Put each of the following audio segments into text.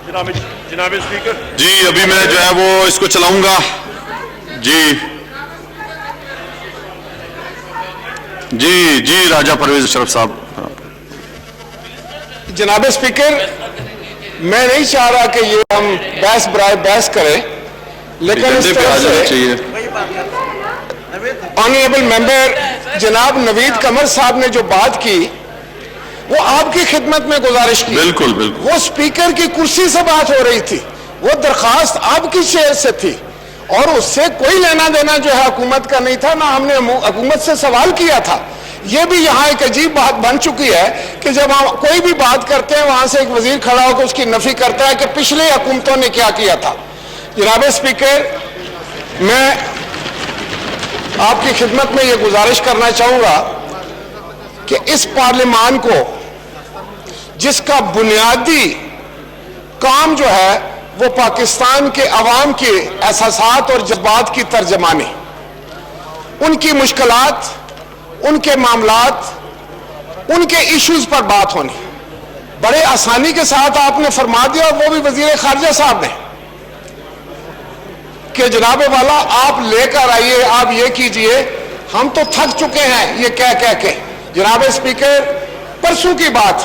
جناب اسپیکر جی ابھی میں جو ہے وہ اس کو چلاؤں گا. جی راجہ پرویز اشرف صاحب. جناب اسپیکر، میں نہیں چاہ رہا کہ یہ ہم بحث برائے بحث کریں، لیکن اس طرح سے آنریبل ممبر جناب نوید قمر صاحب نے جو بات کی وہ آپ کی خدمت میں گزارش کی. بالکل وہ اسپیکر کی کرسی سے بات ہو رہی تھی، وہ درخواست آپ کی چیئر سے تھی، اور اس سے کوئی لینا دینا جو ہے حکومت کا نہیں تھا، نہ ہم نے حکومت سے سوال کیا تھا. یہ بھی یہاں ایک عجیب بات بن چکی ہے کہ جب ہم کوئی بھی بات کرتے ہیں وہاں سے ایک وزیر کھڑا ہو کے اس کی نفی کرتا ہے کہ پچھلے حکومتوں نے کیا کیا تھا. جناب اسپیکر، میں آپ کی خدمت میں یہ گزارش کرنا چاہوں گا کہ اس پارلیمان کو جس کا بنیادی کام جو ہے وہ پاکستان کے عوام کے احساسات اور جذبات کی ترجمانی، ان کی مشکلات، ان کے معاملات، ان کے ایشوز پر بات ہونی، بڑے آسانی کے ساتھ آپ نے فرما دیا، اور وہ بھی وزیر خارجہ صاحب نے، کہ جناب والا آپ لے کر آئیے، آپ یہ کیجئے. ہم تو تھک چکے ہیں یہ کہہ کے. جناب اسپیکر، پرسوں کی بات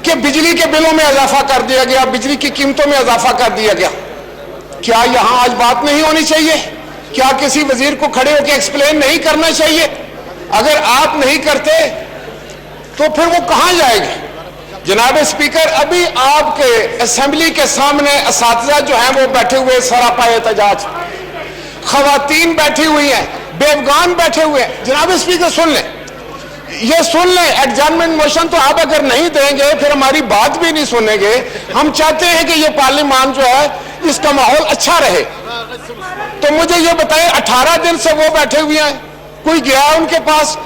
کہ بجلی کے بلوں میں اضافہ کر دیا گیا، بجلی کی قیمتوں میں اضافہ کر دیا گیا. کیا یہاں آج بات نہیں ہونی چاہیے؟ کیا کسی وزیر کو کھڑے ہو کے ایکسپلین نہیں کرنا چاہیے؟ اگر آپ نہیں کرتے تو پھر وہ کہاں جائے گی؟ جناب اسپیکر، ابھی آپ کے اسمبلی کے سامنے اساتذہ جو ہیں وہ بیٹھے ہوئے سراپائے احتجاج، خواتین بیٹھی ہوئی ہیں، بیوگان بیٹھے ہوئے ہیں. جناب اسپیکر سن لیں، یہ سن لیں، ایڈجرنمنٹ موشن تو آپ اگر نہیں دیں گے پھر ہماری بات بھی نہیں سنیں گے. ہم چاہتے ہیں کہ یہ پارلیمان جو ہے اس کا ماحول اچھا رہے. تو مجھے یہ بتائیں، 18 دن سے وہ بیٹھے ہوئے ہیں، کوئی گیا ان کے پاس؟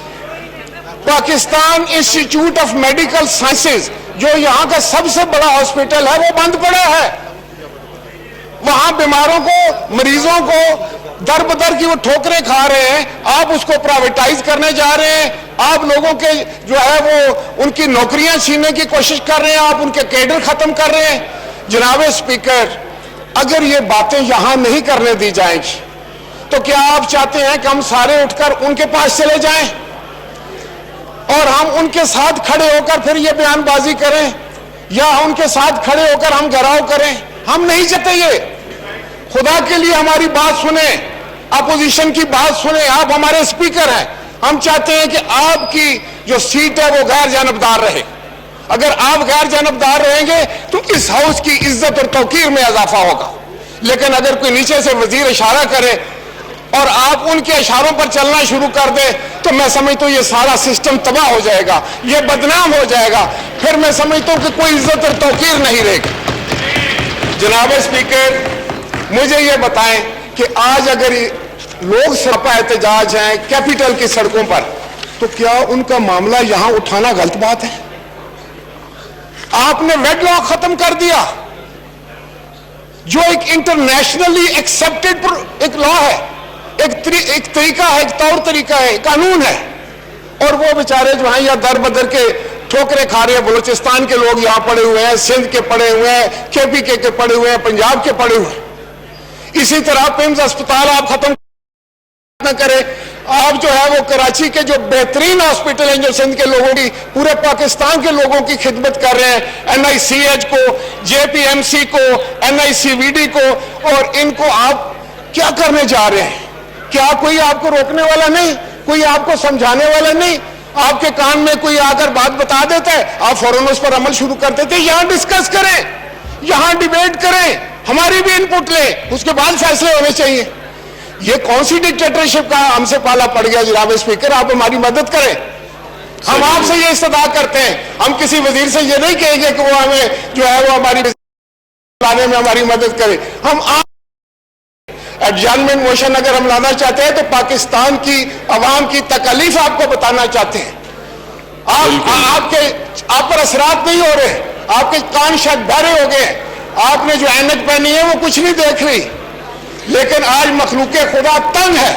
Pakistan Institute of Medical Sciences جو یہاں کا سب سے بڑا ہاسپٹل ہے وہ بند پڑا ہے. وہاں بیماروں کو، مریضوں کو در بدر کی وہ ٹھوکریں کھا رہے ہیں. آپ اس کو پرائیویٹائز کرنے جا رہے ہیں، آپ لوگوں کے جو ہے وہ ان کی نوکریاں چھیننے کی کوشش کر رہے ہیں، آپ ان کے کیڈر ختم کر رہے ہیں. جناب اسپیکر، اگر یہ باتیں یہاں نہیں کرنے دی جائیں گی تو کیا آپ چاہتے ہیں کہ ہم سارے اٹھ کر ان کے پاس چلے جائیں اور ہم ان کے ساتھ کھڑے ہو کر پھر یہ بیان بازی کریں، یا ان کے ساتھ کھڑے ہو کر ہم گھراؤ کریں؟ ہم نہیں چاہتے. یہ خدا کے لیے ہماری بات سنیں، اپوزیشن کی بات سنیں. آپ ہمارے اسپیکر ہیں، ہم چاہتے ہیں کہ آپ کی جو سیٹ ہے وہ غیر جانبدار رہے. اگر آپ غیر جانبدار رہیں گے تو اس ہاؤس کی عزت اور توقیر میں اضافہ ہوگا. لیکن اگر کوئی نیچے سے وزیر اشارہ کرے اور آپ ان کے اشاروں پر چلنا شروع کر دیں تو میں سمجھتا ہوں یہ سارا سسٹم تباہ ہو جائے گا، یہ بدنام ہو جائے گا. پھر میں سمجھتا ہوں کہ کوئی عزت اور توقیر نہیں رہے گی. جناب اسپیکر، مجھے یہ بتائیں کہ آج اگر لوگ سراپا احتجاج ہیں کیپٹل کی سڑکوں پر، تو کیا ان کا معاملہ یہاں اٹھانا غلط بات ہے؟ آپ نے ویڈ لا ختم کر دیا جو ایک انٹرنیشنلی ایکسپٹڈ ایک لا ہے، ایک طریقہ ہے، ایک طور طریقہ ہے، قانون ہے. اور وہ بیچارے جو ہیں یا در بدر کے ٹھوکریں کھا رہے ہیں. بلوچستان کے لوگ یہاں پڑے ہوئے ہیں، سندھ کے پڑے ہوئے ہیں، KPK کے پڑے ہوئے ہیں، پنجاب کے پڑے ہوئے ہیں. اسی طرح پیمز اسپتال آپ ختم نہ کریں. آپ جو ہے وہ کراچی کے جو بہترین ہاسپٹل ہیں جو سندھ کے لوگوں کی، پورے پاکستان کے لوگوں کی خدمت کر رہے ہیں، NICH کو، JPMC کو، NICVD کو، اور ان کو آپ کیا کرنے جا رہے ہیں؟ کیا کوئی آپ کو روکنے والا نہیں؟ کوئی آپ کو سمجھانے والا نہیں؟ آپ کے کان میں کوئی آ کر بات بتا دیتا ہے، آپ فوراً اس پر عمل شروع کر دیتے ہیں. یہاں ڈسکس کریں، یہاں ڈیبیٹ کریں، ہماری بھی انپٹ لیں، اس کے بعد فیصلے ہونے چاہیے. یہ کون سی ڈکٹیٹرشپ کا ہم سے پالا پڑ گیا؟ جناب اسپیکر، آپ ہماری مدد کریں. ہم آپ سے یہ استدعا کرتے ہیں. ہم کسی وزیر سے یہ نہیں کہیں گے کہ وہ ہمیں جو ہے وہ ہماری لانے میں ہماری مدد کرے. ہم ایڈجرنمنٹ موشن اگر ہم لانا چاہتے ہیں تو پاکستان کی عوام کی تکالیف آپ کو بتانا چاہتے ہیں. آپ پر اثرات نہیں ہو رہے، آپ کے کان شاید بہرے ہو گئے. آپ نے جو اینک پہنی ہے وہ کچھ نہیں دیکھ رہی. لیکن آج مخلوق خدا تنگ ہے،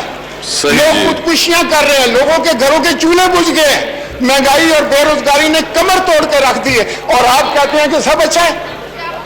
لوگ خودکشیاں کر رہے ہیں، لوگوں کے گھروں کے چولہے بجھ گئے ہیں، مہنگائی اور بے روزگاری نے کمر توڑ کے رکھ دی ہے، اور آپ کہتے ہیں کہ سب اچھا ہے.